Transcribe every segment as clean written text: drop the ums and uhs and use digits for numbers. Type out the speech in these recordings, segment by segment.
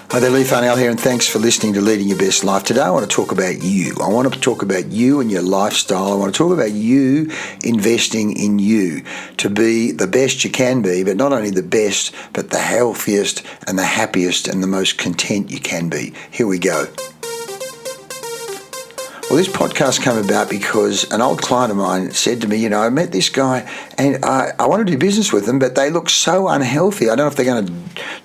Hi there, Lee Farnell here, and thanks for listening to Leading Your Best Life. Today I want to talk about you. I want to talk about you and your lifestyle. I want to talk about you investing in you to be the best you can be, but not only the best, but the healthiest and the happiest and the most content you can be. Here we go. Well, this podcast came about because an old client of mine said to me, I met this guy and I want to do business with them, but they look so unhealthy. I don't know if they're going to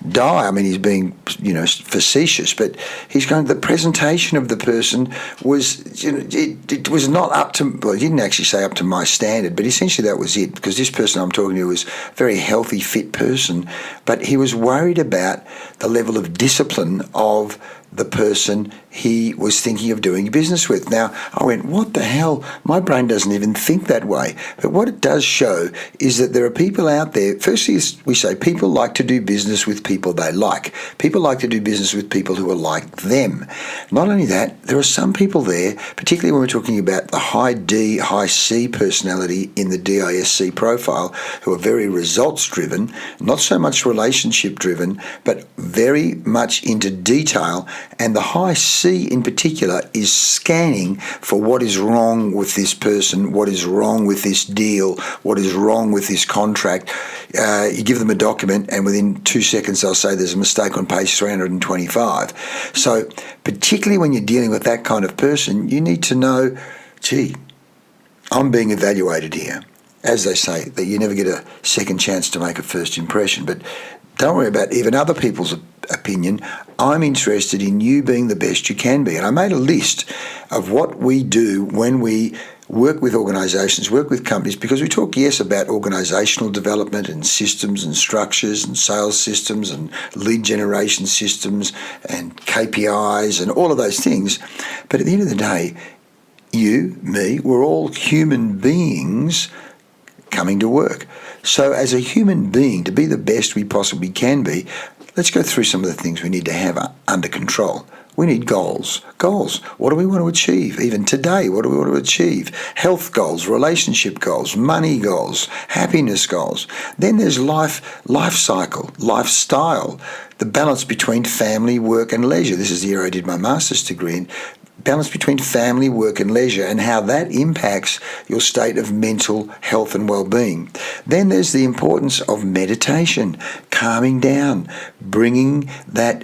die. I mean, he's being, facetious, but he's going, the presentation of the person was, it was not up to, well, he didn't actually say up to my standard, but essentially that was it, because this person I'm talking to was a very healthy, fit person, but he was worried about the level of discipline of the person he was thinking of doing business with. Now, I went, what the hell? My brain doesn't even think that way. But what it does show is that there are people out there. Firstly, we say people like to do business with people they like. People like to do business with people who are like them. Not only that, there are some people there, particularly when we're talking about the high D, high C personality in the DISC profile, who are very results driven, not so much relationship driven, but very much into detail. And the high C in particular is scanning for what is wrong with this person, what is wrong with this deal, what is wrong with this contract. You give them a document and within 2 seconds they'll say there's a mistake on page 325. So particularly when you're dealing with that kind of person, you need to know, I'm being evaluated here. As they say, that you never get a second chance to make a first impression. But don't worry about even other people's opinion. I'm interested in you being the best you can be. And I made a list of what we do when we work with organisations, work with companies, because we talk, yes, about organisational development and systems and structures and sales systems and lead generation systems and KPIs and all of those things. But at the end of the day, you, me, we're all human beings coming to work. So as a human being, to be the best we possibly can be, let's go through some of the things we need to have under control. We need goals. Goals. What do we want to achieve? Even today, what do we want to achieve? Health goals, relationship goals, money goals, happiness goals. Then there's life cycle, lifestyle, the balance between family, work and leisure. This is the year I did my master's degree in. Balance between family, work and leisure, and how that impacts your state of mental health and well-being. Then there's the importance of meditation, calming down, bringing that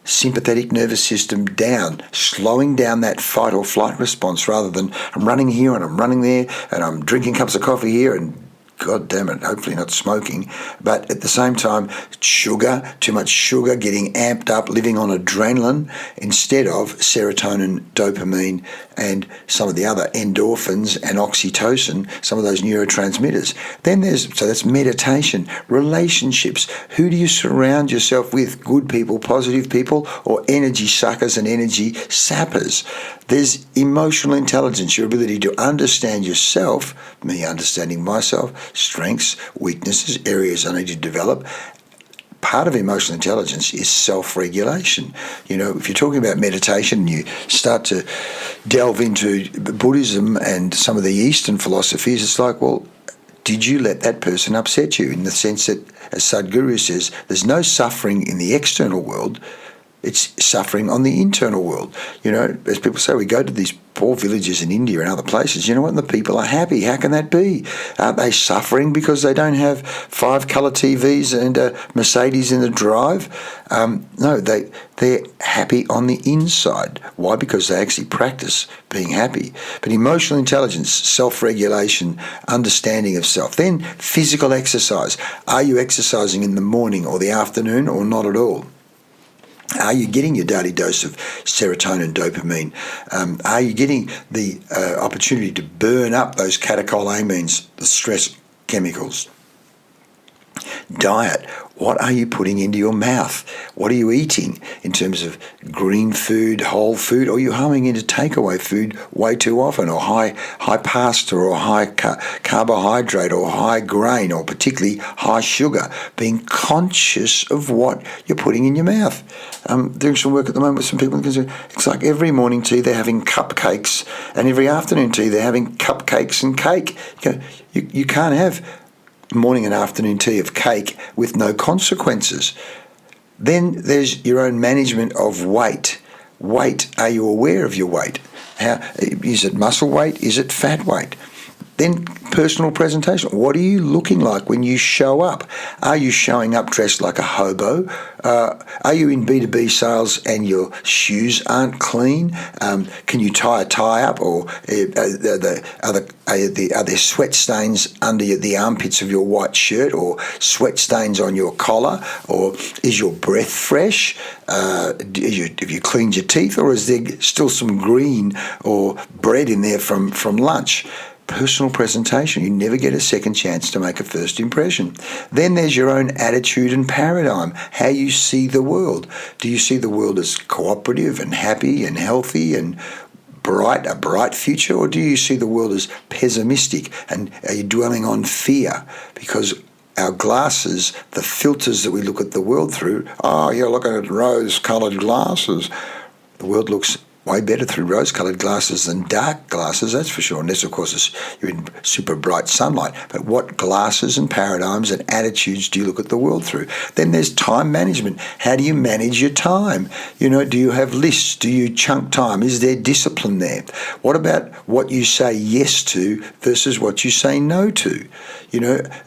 sympathetic nervous system down, slowing down that fight or flight response rather than I'm running here and I'm running there and I'm drinking cups of coffee here and God damn it, hopefully not smoking, but at the same time, sugar, too much sugar, getting amped up, living on adrenaline instead of serotonin, dopamine, and some of the other endorphins and oxytocin, some of those neurotransmitters. Then so that's meditation, relationships. Who do you surround yourself with? Good people, positive people, or energy suckers and energy sappers? There's emotional intelligence, your ability to understand yourself, me understanding myself, strengths, weaknesses, areas I need to develop. Part of emotional intelligence is self-regulation. If you're talking about meditation and you start to delve into Buddhism and some of the Eastern philosophies, it's like, well, did you let that person upset you? In the sense that, as Sadhguru says, there's no suffering in the external world. It's suffering on the internal world. As people say, we go to these poor villages in India and other places, and the people are happy. How can that be? Aren't they suffering because they don't have 5-colour TVs and a Mercedes in the drive? No, they're happy on the inside. Why? Because they actually practice being happy. But emotional intelligence, self-regulation, understanding of self. Then physical exercise. Are you exercising in the morning or the afternoon or not at all? Are you getting your daily dose of serotonin, dopamine? Are you getting the opportunity to burn up those catecholamines, the stress chemicals? Diet. What are you putting into your mouth? What are you eating in terms of green food, whole food? Or are you homing into takeaway food way too often, or high pasta, or high carbohydrate, or high grain, or particularly high sugar? Being conscious of what you're putting in your mouth. Doing some work at the moment with some people because it's like every morning tea they're having cupcakes, and every afternoon tea they're having cupcakes and cake. You can't have morning and afternoon tea of cake with no consequences. Then there's your own management of weight. Weight, are you aware of your weight? Is it muscle weight? Is it fat weight? Then personal presentation. What are you looking like when you show up? Are you showing up dressed like a hobo? Are you in B2B sales and your shoes aren't clean? Can you tie a tie up, or are there sweat stains under the armpits of your white shirt, or sweat stains on your collar, or is your breath fresh? Have you cleaned your teeth, or is there still some green or bread in there from lunch? Personal presentation. You never get a second chance to make a first impression. Then there's your own attitude and paradigm, how you see the world. Do you see the world as cooperative and happy and healthy and a bright future, or do you see the world as pessimistic, and are you dwelling on fear? Because our glasses, the filters that we look at the world through, you're looking at rose-coloured glasses. The world looks way better through rose-coloured glasses than dark glasses, that's for sure, unless, of course, you're in super bright sunlight. But what glasses and paradigms and attitudes do you look at the world through? Then there's time management. How do you manage your time? Do you have lists? Do you chunk time? Is there discipline there? What about what you say yes to versus what you say no to?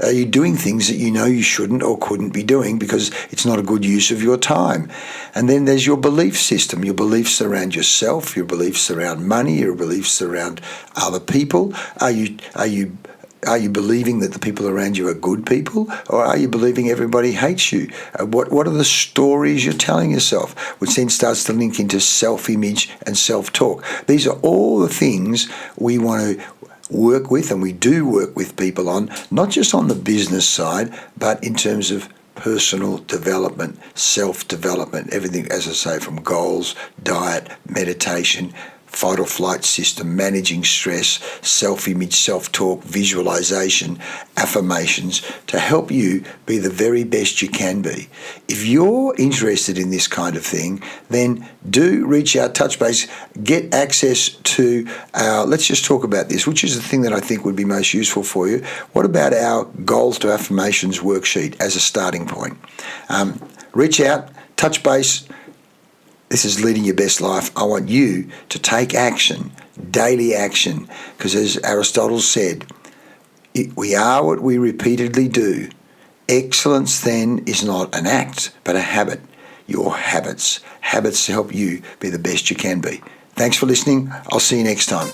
Are you doing things that you shouldn't or couldn't be doing because it's not a good use of your time? And then there's your belief system, your beliefs around yourself, your beliefs around money, your beliefs around other people. Are you believing that the people around you are good people, or are you believing everybody hates you? What are the stories you're telling yourself, which then starts to link into self-image and self-talk? These are all the things we want to work with, and we do work with people on, not just on the business side, but in terms of personal development, self-development, everything, as I say, from goals, diet, meditation, fight or flight system, managing stress, self-image, self-talk, visualization, affirmations, to help you be the very best you can be. If you're interested in this kind of thing, then do reach out, touch base, get access to our, let's just talk about this, which is the thing that I think would be most useful for you. What about our Goals to Affirmations worksheet as a starting point? Reach out, touch base. This is Leading Your Best Life. I want you to take action, daily action, because as Aristotle said, we are what we repeatedly do. Excellence then is not an act, but a habit. Your habits. Habits help you be the best you can be. Thanks for listening. I'll see you next time.